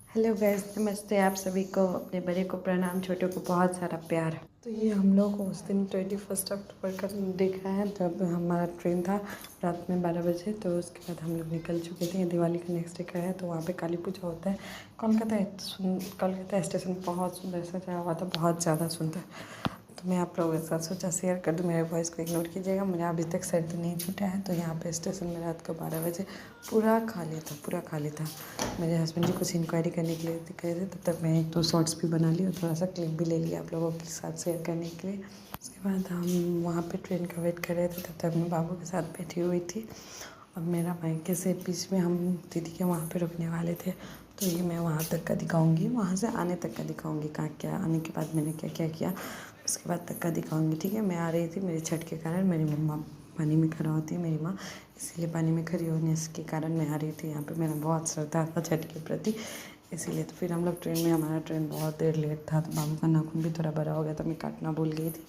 Hello guys, नमस्ते। आप सभी को, अपने बड़े को प्रणाम, छोटे को बहुत सारा प्यार। तो ये हम लोग को उस दिन 21 अक्टूबर का देखा है जब हमारा ट्रेन था रात में 12 बजे। तो उसके बाद हम लोग निकल चुके थे। ये दिवाली का नेक्स्ट डे का है। तो वहाँ पे काली पूजा होता है। कोलकाता स्टेशन बहुत सुंदर सजा हुआ था, बहुत ज़्यादा सुंदर। तो मैं आप लोगों के साथ सोचा शेयर कर दूँ। मेरे वॉइस को इग्नोर कीजिएगा, मेरा अभी तक सर्दी नहीं छूटा है। तो यहाँ पे स्टेशन में रात को 12 बजे पूरा खाली था, पूरा खाली था। मेरे हस्बैंड जी कुछ इंक्वायरी करने के लिए गए थे, तब तक मैं 1-2 शॉर्ट्स भी बना ली और थोड़ा सा क्लिप भी ले लिया आप लोगों के साथ शेयर करने के लिए। उसके बाद हम वहाँ पे ट्रेन का वेट कर रहे थे, तब तक मैं बाबू के साथ बैठी हुई थी। और मेरा मायके से बीच में हम दीदी के वहाँ पे रुकने वाले थे। तो ये मैं वहाँ तक का दिखाऊंगी, वहाँ से आने तक का दिखाऊंगी, कहाँ क्या आने के बाद मैंने क्या क्या किया, उसके बाद तक का दिखाऊंगी। ठीक है। मैं आ रही थी, मेरी छठ के कारण मेरी मम्मा पानी में खड़ा होती है, मेरी माँ, इसीलिए पानी में खड़ी होने के कारण मैं आ रही थी। यहाँ पे मेरा बहुत श्रद्धा था छठ के प्रति, इसीलिए। तो फिर हम लोग ट्रेन में, हमारा ट्रेन बहुत देर लेट था, तो बाबू का नाखून भी थोड़ा बड़ा हो गया था, मैं काटना भूल गई थी।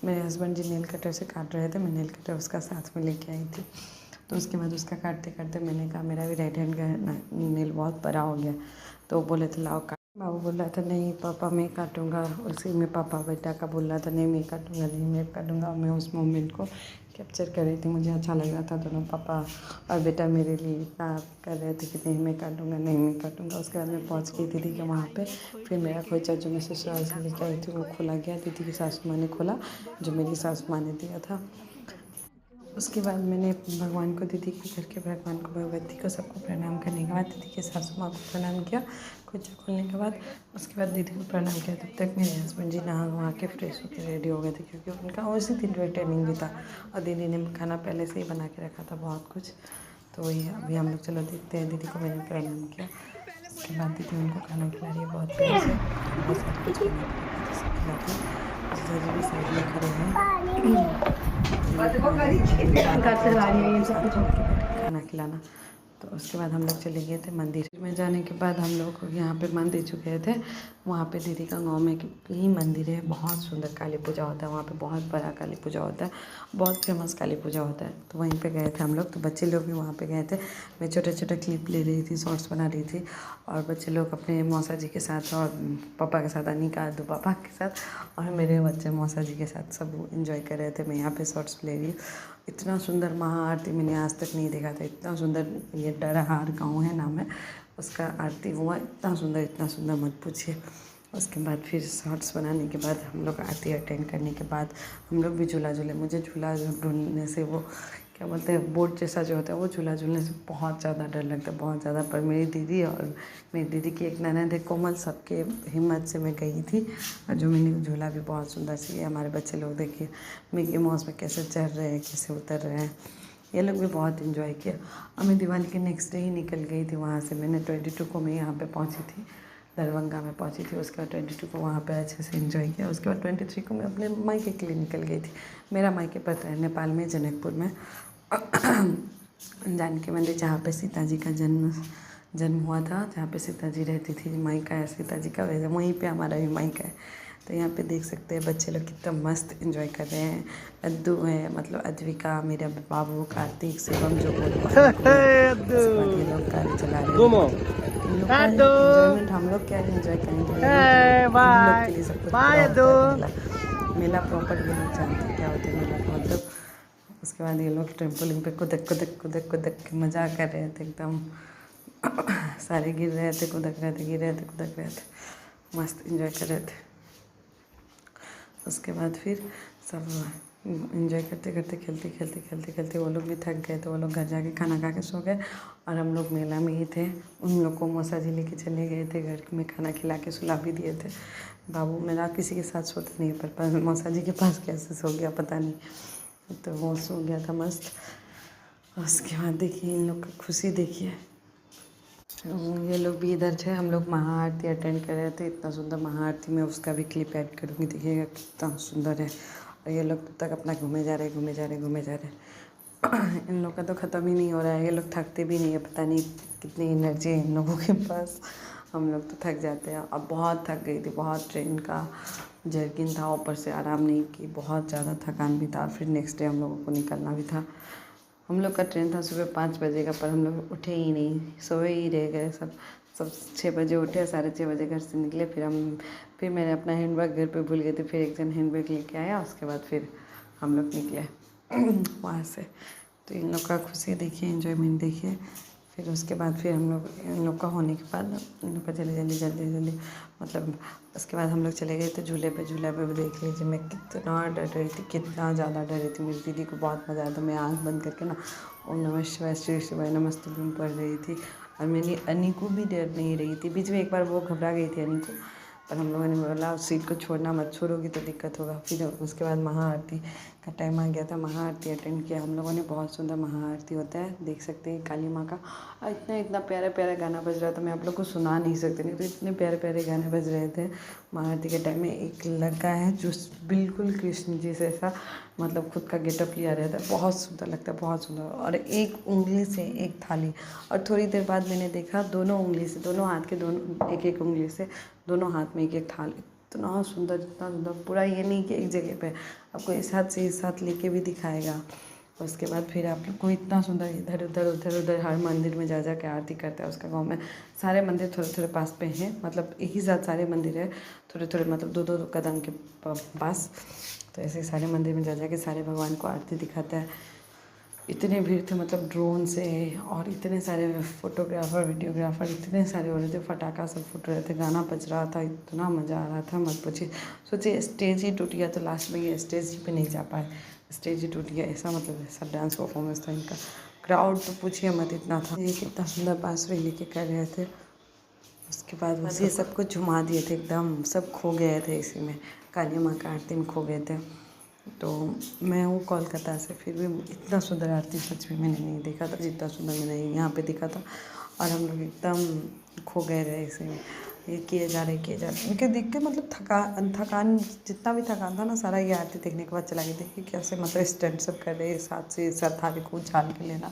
मेरे हस्बैंड जी नेल कटर से काट रहे थे, मैं नेल कटर उसका साथ में लेके आई थी। तो उसके बाद उसका काटते काटते मैंने कहा मेरा भी राइट हैंड का नेल बहुत बड़ा हो गया। तो वो बोले थे लाओ काट। बाबू बोल रहा था नहीं पापा मैं काटूंगा, उसी में पापा बेटा का बोल रहा था नहीं मैं काटूंगा, नहीं मैं काटूंगा। और मैं उस मोमेंट को कैप्चर कर रही थी, मुझे अच्छा लग रहा था। दोनों पापा और बेटा मेरे लिए इतना कर रहे थे कि नहीं मैं काटूंगा, नहीं मैं काटूंगा। उसके बाद मैं पहुंच गई दीदी के वहाँ पे। फिर मेरा खोइचा जो मैं ससुराल से लेके आई थी वो खोला गया, दीदी की सासू माँ ने खोला, जो मेरी सासू माँ ने दिया था। उसके बाद मैंने भगवान को, दीदी के घर के भगवान को, भगवती को, सबको प्रणाम करने के बाद दीदी के सासू माँ को प्रणाम किया खोचा खोलने के बाद। उसके बाद दीदी को प्रणाम किया। तब तक मेरे हस्बैंड जी नहा वहाँ के फ्रेश होकर रेडी हो गए थे, क्योंकि उनका उसी दिन ट्रेनिंग भी था और दीदी ने खाना पहले से ही बना के रखा था बहुत कुछ। तो वही अभी हम लोग चलो देखते हैं। दीदी को मैंने प्रणाम किया, उसके बाद दीदी उनको खाना खिला रही है बहुत प्यार से, बहुत सारा कुछ खाना खिलाती है। जीजा जी भी साइड में खड़े हैं खाना खिलाना। तो उसके बाद हम लोग चले गए थे मंदिर में। जाने के बाद हम लोग यहाँ पे मंदिर जो गए थे, वहाँ पे दीदी का गांव में ही मंदिर है, बहुत सुंदर काली पूजा होता है वहाँ पे, बहुत बड़ा काली पूजा होता है, बहुत फेमस काली पूजा होता है। तो वहीं पे गए थे हम लोग। तो बच्चे लोग भी वहाँ पे गए थे। मैं छोटे छोटे क्लिप ले रही थी, शॉर्ट्स बना रही थी, और बच्चे लोग अपने मौसा जी के साथ और पापा के साथ, अनिका दो पापा के साथ, और मेरे बच्चे मौसा जी के साथ सब एंजॉय कर रहे थे। मैं यहाँ पे शॉर्ट्स ले रही हूँ। इतना सुंदर महाआरती मैंने आज तक नहीं देखा था, इतना सुंदर। ये डरहार गांव है नाम है उसका, आरती हुआ इतना सुंदर मत पूछिए। उसके बाद फिर शॉर्ट्स बनाने के बाद हम लोग आरती अटेंड करने के बाद हम लोग भी झूला झूले। मुझे झूला ढूंढने से, वो क्या बोलते हैं, बोर्ड जैसा जो होता है, वो झूला झूलने से बहुत ज़्यादा डर लगता है, बहुत ज़्यादा। पर मेरी दीदी और मेरी दीदी की एक ननद है कोमल, सबके हिम्मत से मैं गई थी, और जो मैंने झूला भी बहुत सुंदर सी है। हमारे बच्चे लोग देखिए मिकी माउस में कैसे चढ़ रहे हैं, कैसे उतर रहे हैं, ये लोग भी बहुत इन्जॉय किया। और मैं दिवाली के नेक्स्ट डे ही निकल गई थी वहाँ से। मैंने 22 को मैं यहाँ पे पहुँची थी, दरभंगा में पहुँची थी। उसके बाद 22 को वहाँ पे अच्छे से एंजॉय किया। उसके बाद 23 को मैं अपने मायके के लिए निकल गई थी। मेरा मायके पता है नेपाल में, जनकपुर में, जानकी मंदिर, जहाँ पे सीता जी का जन्म हुआ था, जहाँ पे सीता जी रहती थी, मायका है सीता जी का, वैसे वहीं पे हमारा भी मायका है। तो यहाँ पे देख सकते हैं बच्चे लोग कितना मस्त एंजॉय कर रहे हैं। अद्दू है, मतलब अद्विका, मेरा बाबू, कार्तिक, शिवम जो बोल रहे हैं, उसके बाद ये लोग गाड़ी चला रहे हैं। इन लोग का एंजॉयमेंट हम लोग क्या एंजॉय करेंगे, इन लोग के लिए सब कुछ पूरा होता है। मेला मेला प्रॉपर ये लोग जानते हैं क्या होता है मेला का मतलब। उसके बाद ये लोग ट्रेम्पोलिन पे कुदक कुदक कुदक कुदक के मज़ा कर रहे थे एकदम। सारे गिर रहे थे, कुदक रहे थे, गिर रहे थे, कुदक रहे थे, मस्त एंजॉय कर रहे थे। उसके बाद फिर सब एंजॉय करते करते, खेलते खेलते खेलते खेलते वो लोग भी थक गए, तो वो लोग घर जाके खाना खा के सो गए। और हम लोग मेला में ही थे। उन लोग को मौसा जी लेके चले गए थे, घर में खाना खिला के सुला भी दिए थे। बाबू मेरा किसी के साथ सोता नहीं है, पर मौसा जी के पास कैसे सो गया पता नहीं, तो वो सो गया था मस्त। उसके बाद देखिए इन लोग का खुशी देखिए। ये लोग भी इधर थे, हम लोग महाआरती अटेंड कर रहे थे। इतना सुंदर महाआरती में, उसका भी क्लिप ऐड करूँगी, देखिएगा कितना सुंदर है। और ये लोग तब तक अपना घूमे जा रहे, घूमे जा रहे, घूमे जा रहे। इन लोग का तो ख़त्म ही नहीं हो रहा है, ये लोग थकते भी नहीं है, पता नहीं कितनी एनर्जी है इन लोगों के पास। हम लोग तो थक जाते हैं। अब बहुत थक गई थी, बहुत ट्रेन का जर्किन था, ऊपर से आराम नहीं की, बहुत ज़्यादा थकान भी था। फिर नेक्स्ट डे हम लोगों को निकलना भी था। हम लोग का ट्रेन था सुबह 5 बजे का, पर हम लोग उठे ही नहीं, सोए ही रह गए सब। सब 6 बजे उठे, 6:30 बजे घर से निकले। फिर मैंने अपना हैंडबैग घर पे भूल गए थे, फिर एक जन हैंडबैग लेके आया, उसके बाद फिर हम लोग निकले वहाँ से। तो इन लोग का खुशी देखिए, एंजॉयमेंट देखिए। फिर उसके बाद फिर हम लोग इन लोग का होने के बाद इन लोग का जल्दी मतलब उसके बाद हम लोग चले गए थे झूले पे भी देख लीजिए मैं कितना डर रही थी, कितना ज़्यादा डर रही थी। मेरी दीदी को बहुत मज़ा आया था। मैं आँख बंद करके ना ओम नमः शिवाय श्री शिवाय नमस्तुभ्यं पढ़ रही थी, और मेरी अनी को भी डर नहीं रही थी। बीच में एक बार वो घबरा गई थी अनी को, पर हम लोगों ने बोला उस सीट को छोड़ना मत, छोड़ोगी तो दिक्कत होगा। फिर उसके बाद महाआरती का टाइम आ गया था, महाआरती अटेंड किया हम लोगों ने। बहुत सुंदर महाआरती होता है, देख सकते हैं काली माँ का। और इतना प्यारा प्यारा गाना बज रहा था, मैं आप लोग को सुना नहीं सकती, नहीं तो इतने प्यारे प्यारे गाने बज रहे थे महाआरती के टाइम में। एक लड़का है जो बिल्कुल कृष्ण जी से ऐसा मतलब खुद का गेटअप लिया रहता है, बहुत सुंदर लगता है, बहुत सुंदर। और एक उंगली से एक थाली, और थोड़ी देर बाद मैंने देखा दोनों उंगली से, दोनों हाथ के दोनों एक उंगली से दोनों हाथ में एक थाली। इतना सुंदर, पूरा ये नहीं कि एक जगह पे आपको इस हाथ से इस हाथ लेके भी दिखाएगा। उसके बाद फिर आप लोग को इतना सुंदर इधर उधर हर मंदिर में जा के आरती करता है उसका। गांव में सारे मंदिर थोड़े पास पे हैं, मतलब एक ही साथ सारे मंदिर है, थोड़े मतलब दो कदम के पास। तो ऐसे सारे मंदिर में जा के सारे भगवान को आरती दिखाता है। इतने भीड़ थे, मतलब ड्रोन से, और इतने सारे फोटोग्राफर वीडियोग्राफर इतने सारे हो रहे थे, फटाका सब फूट रहे थे, गाना बज रहा था, इतना मज़ा आ रहा था मत पूछिए। सोचिए स्टेज ही टूट गया, तो लास्ट में ये स्टेज ही पे नहीं जा पाए, स्टेज ही टूट गया, ऐसा मतलब ऐसा डांस परफॉर्मेंस था इनका। क्राउड तो पूछिए मत, इतना था। ये कितना सुंदर बांसुरी लेके कर रहे थे। उसके बाद ये सब कुछ झुमा दिए थे एकदम, सब खो गए थे इसी में, काली माँ का आरती में खो गए थे। तो मैं हूँ कोलकाता से, फिर भी इतना सुंदर आरती सच में मैंने नहीं देखा था जितना सुंदर मैंने यहाँ पे देखा था। और हम लोग एकदम खो गए रहे इसी में, ये किए जा रहे इनके देख के मतलब थकान जितना भी थकान था ना सारा ये आरती देखने के बाद चला गया। देखिए कैसे मतलब स्टंट सब कर रहे हैं, साथ से साथ थाली को उछाल के लेना,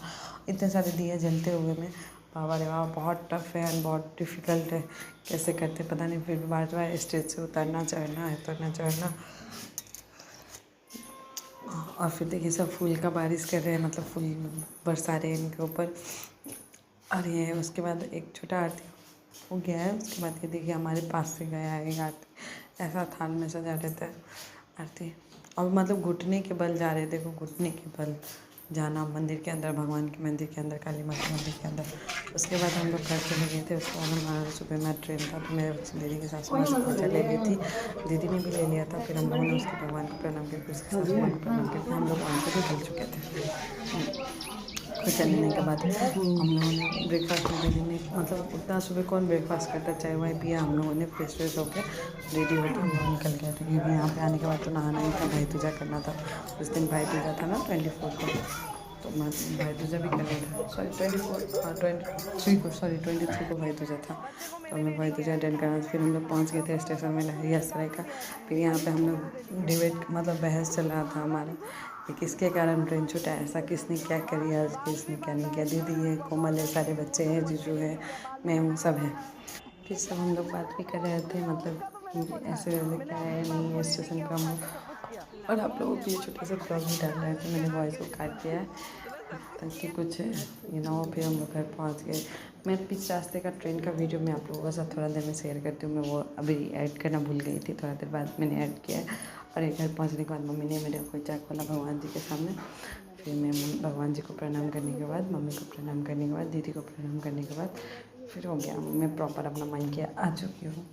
इतने सारे दिए जलते हुए में, बाबा रे बाबा बहुत टफ है एंड बहुत डिफ़िकल्ट है, कैसे करते पता नहीं। फिर भी बार स्टेज से उतरना चढ़ना। और फिर देखिए सब फूल का बारिश कर रहे हैं, मतलब फूल बरसा रहे हैं इनके ऊपर। और ये उसके बाद एक छोटा आरती हो गया है। उसके बाद ये देखिए हमारे पास से गया है एक आरती, ऐसा थाल में सजा रहता है आरती। और मतलब घुटने के बल जा रहे, देखो घुटने के बल जाना मंदिर के अंदर, भगवान के मंदिर के अंदर, काली माँ के मंदिर के अंदर। उसके बाद हम लोग घर चले गए थे। उसके बाद हमारा सुबह में ट्रेन था, तो मेरे दीदी के सासू माँ से चले गई थी, दीदी ने भी ले लिया था। फिर हम लोगों ने उसके भगवान को प्रणाम करके उसके सासू माँ को प्रणाम करके हम लोग वहाँ से भी भूल चुके थे। फिर चलने के बाद हम लोगों ने ब्रेकफास्ट में, दीदी ने मतलब उतना सुबह कौन ब्रेकफास्ट करता, चाय वाय पिया। हम लोगों ने फ्रेश होकर रेडी होकर हम लोग निकल गए थे, क्योंकि यहाँ पे आने के बाद तो नहाना ही था, भाई पूजा करना था। उस दिन भाई पूजा था ना 24 को, तो मैं भाई दूजा भी करना था। सॉरी 23 को भाई दूजा था, तो हम लोग भाई दूजा अटेंड करना था। फिर हम लोग पहुँच गए थे स्टेशन में लहरिया सराय का। फिर यहाँ पे हम लोग डिबेट मतलब बहस चल रहा था हमारा कि किसके कारण ट्रेन छूटा, ऐसा किसने क्या करी आज, किसने क्या नहीं किया। दीदी है, कोमल है, सारे बच्चे हैं, जीजू है, मैं हूँ, सब है। फिर सब हम लोग बात भी कर रहे थे, मतलब ऐसे वैसे क्या है नहीं है स्टेशन का हम। और आप लोगों के लिए छोटे से ब्लॉग भी डाल रहे थे, मैंने वॉइस को काट दिया है ताकि कुछ ये ना हो। फिर हम लोग घर पहुँच गए। मैं बीच रास्ते का ट्रेन का वीडियो मैं आप लोगों के साथ थोड़ा देर में शेयर करती हूँ। मैं वो अभी ऐड करना भूल गई थी, थोड़ा देर बाद मैंने ऐड किया है। और एक घर पहुँचने के बाद मम्मी ने मेरे को चाय खोला भगवान जी के सामने। फिर मैं भगवान जी को प्रणाम करने के बाद, मम्मी को प्रणाम करने के बाद, दीदी को प्रणाम करने के बाद फिर हो गया, मैं प्रॉपर अपना मायके आ चुकी हूँ।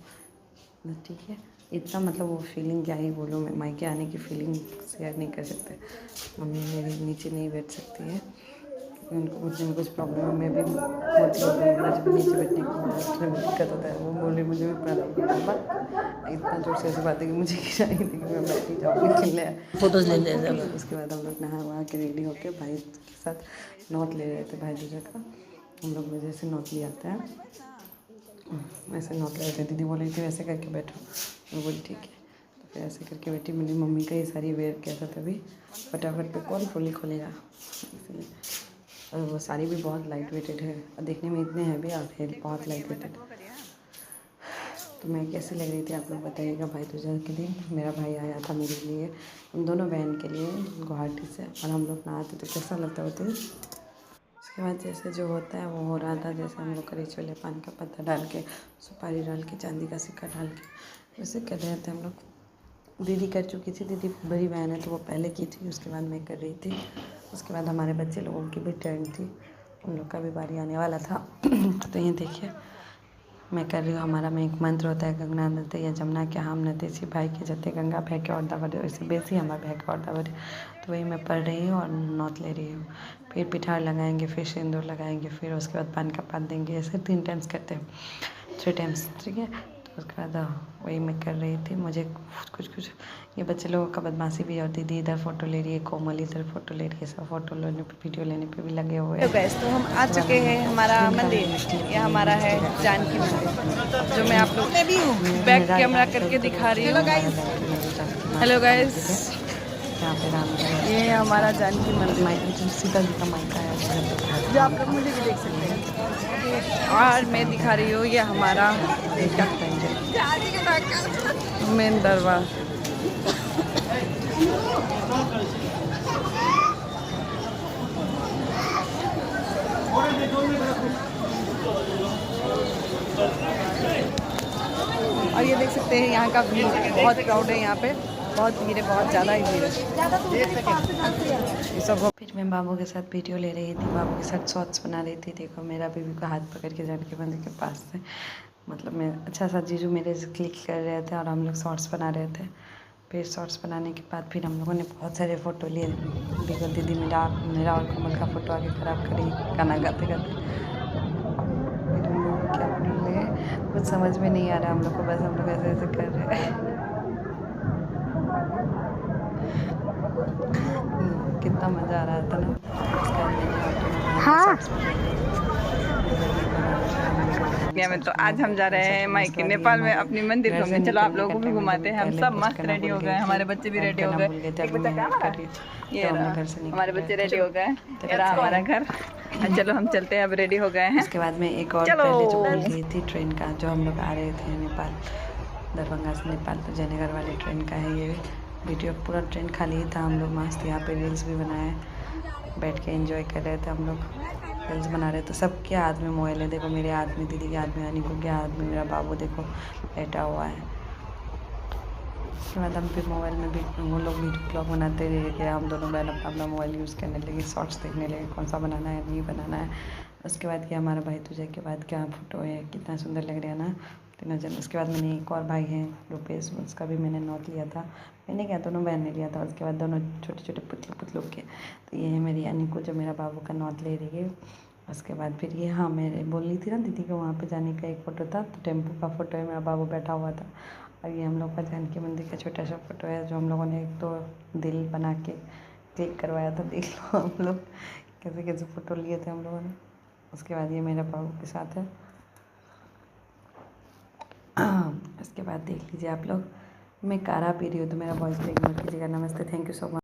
ठीक है, इतना मतलब वो फीलिंग क्या ही बोलूँ मैं, मायके आने की फीलिंग शेयर नहीं कर सकते। मम्मी मेरी नीचे नहीं बैठ सकती है, उनको घुटने में कुछ प्रॉब्लम है। मैं भी मोटी हो गई, मुझे भी नीचे बैठने में दिक्कत होता है। वो बोल रही मुझे भी प्रॉब्लम है, इतना जोर से ऐसी बात है कि मुझे गिरा ही नहीं, मैं बैठी जाऊँगी खिले फोटोज़ ले ले। उसके बाद हम लोग नहा वहा के रेडी होके भाई के साथ नौत ले रहे थे, भाई दूजा का। हम लोग में जैसे नौत ले आता है वैसे नौत ले रहे थे। दीदी बोल रही थी वैसे करके बैठो, मैं बोली ठीक है। तो फिर ऐसे करके बैठी। मेरी मम्मी का ये सारी वेयर किया था तभी, फटाफट पे कौन फुली खोलेगा, इसलिए। और वो साड़ी भी बहुत लाइट वेटेड है, और देखने में इतने हैवी और है बहुत लाइट वेटेड। तो मैं कैसी लग रही थी आप लोग बताइएगा। भाई दूजा के दिन मेरा भाई आया था मेरे लिए, हम दोनों बहन के लिए गुवाहाटी से, और हम लोग नहाते तो कैसा लगता होता है। उसके बाद जैसे जो होता है वो हो रहा था, जैसे हम लोग करी छोले पान का पत्ता डाल के, सुपारी डाल के, चांदी का सिक्का डाल के वैसे कर रहे थे हम लोग। दीदी कर चुकी थी, दीदी बड़ी बहन है तो वो पहले की थी, उसके बाद मैं कर रही थी। उसके बाद हमारे बच्चे लोगों की भी टर्न थी, उन लोग का भी बारी आने वाला था। तो ये देखिए मैं कर रही हूँ। हमारा में एक मंत्र होता है, गंगा नदी या जमुना के हम नदेसी भाई के जते गंगा बह के और दावरे, वैसे बेसी हमारा बह के और दावरे। तो वही मैं पढ़ रही हूँ और नौत ले रही हूँ। फिर पिठार लगाएंगे, फिर सिंदूर लगाएंगे, फिर उसके बाद पान का पात देंगे। ऐसे 3 टाइम्स करते हैं, 3 टाइम्स, ठीक है। तो उसके बाद वही मैं कर रही थी। मुझे कुछ ये बच्चे लोगों का बदमाशी भी और दीदी इधर फ़ोटो ले रही है, कोमल इधर फ़ोटो ले रही है, सब फ़ोटो लेने पे, वीडियो लेने पे भी लगे हुए हैं। तो गैस तो हम आ चुके हैं हमारा मंदिर, ये हमारा है जानकी मंदिर, जो मैं आप लोग बैक कैमरा करके दिखा रही हूँ। हेलो गाइस, यहाँ पे राम ये है हमारा जानकी मंदिर, सीता जी का मायका है, जो आप लोग मुझे भी देख सकते हैं। और मैं दिखा रही हूँ ये हमारा मेन दरबार। और ये देख सकते हैं यहाँ का भीड़, बहुत क्राउड है यहाँ पे, बहुत भीड़ है, बहुत ज़्यादा ही भीड़ है। ये सब फिर मैं बाबू के साथ वीडियो ले रही थी, बाबू के साथ शॉर्ट्स बना रही थी। देखो मेरा बेबी को हाथ पकड़ के जानकी मंदिर के पास से, मतलब मैं अच्छा सा जीजू मेरे से क्लिक कर रहे थे और हम लोग शॉर्ट्स बना रहे थे। फिर शॉर्ट्स बनाने के बाद फिर हम लोगों ने बहुत सारे फ़ोटो लिए। देखो दीदी मेरा और कोमल का फ़ोटो आगे ख़राब करी गाना गाते गाते। फिर हम लोग क्या बोले, कुछ समझ में नहीं आ रहा हम लोग को, बस हम लोग ऐसे ऐसे कर रहे हैं। कितना मज़ा आ रहा था ना। उसके बाद मैंने में तो आज हम जा रहे हैं मायके नेपाल में अपनी मंदिर घूमने। चलो आप लोगों को भी घुमाते हैं। हम सब मस्त रेडी हो गए, हमारे बच्चे भी रेडी हो गए। एक बच्चा क्या हमारा, ये रहा हमारे बच्चे रेडी हो गए, ये रहा हमारा घर। चलो हम चलते हैं, अब रेडी हो गए हैं। उसके बाद में एक और पहले जो बोल रही थी ट्रेन का, जो हम लोग आ रहे थे नेपाल, दरभंगा से नेपाल पर जयनगर वाली ट्रेन का है ये वीडियो। पूरा ट्रेन खाली ही था, हम लोग मस्त यहाँ पे रील्स भी बनाए, बैठ के एंजॉय कर रहे थे हम लोग, रील्स बना रहे थे। सबके हाथ में मोबाइल है, देखो मेरे हाथ में, दीदी के हाथ में, अनिको के हाथ में, मेरा बाबू देखो बैठा हुआ है। उसके बाद हम फिर मोबाइल में भी वो लोग वीडियो ब्लॉग बनाते रहे कि हम दोनों बहन अपना मोबाइल यूज़ करने लगे, शॉर्ट्स देखने लगे कौन सा बनाना है नहीं बनाना है। उसके बाद क्या हमारा भाई तुझे के बाद क्या फ़ोटो है, कितना सुंदर लग रहा है ना तीनों जन। उसके बाद मैंने एक और भाई है रुपेश, उसका भी मैंने नोट लिया था, मैंने क्या दोनों बहन ने लिया था। उसके बाद दोनों छोटे छोटे पुतलों के। तो ये है मेरी अनिको जो मेरा बाबू का नोट ले रही है। उसके बाद फिर ये, हाँ मैं बोल रही थी ना दीदी को वहाँ पे जाने का एक फ़ोटो था, तो टेम्पो का फ़ोटो है, मेरा बाबू बैठा हुआ था। और ये हम लोग का जानकी मंदिर का छोटा सा फ़ोटो है, जो हम लोगों ने एक तो दिल बना के क्लिक करवाया था। देख लो हम लोग कैसे कैसे फ़ोटो लिए थे हम लोगों ने। उसके बाद ये मेरा बाबू के साथ है। उसके बाद देख लीजिए आप लोग, मैं काढ़ा पी रही हूँ तो मेरा वॉइस पे इग्नोर कीजिएगा। नमस्ते, थैंक यू सो मच।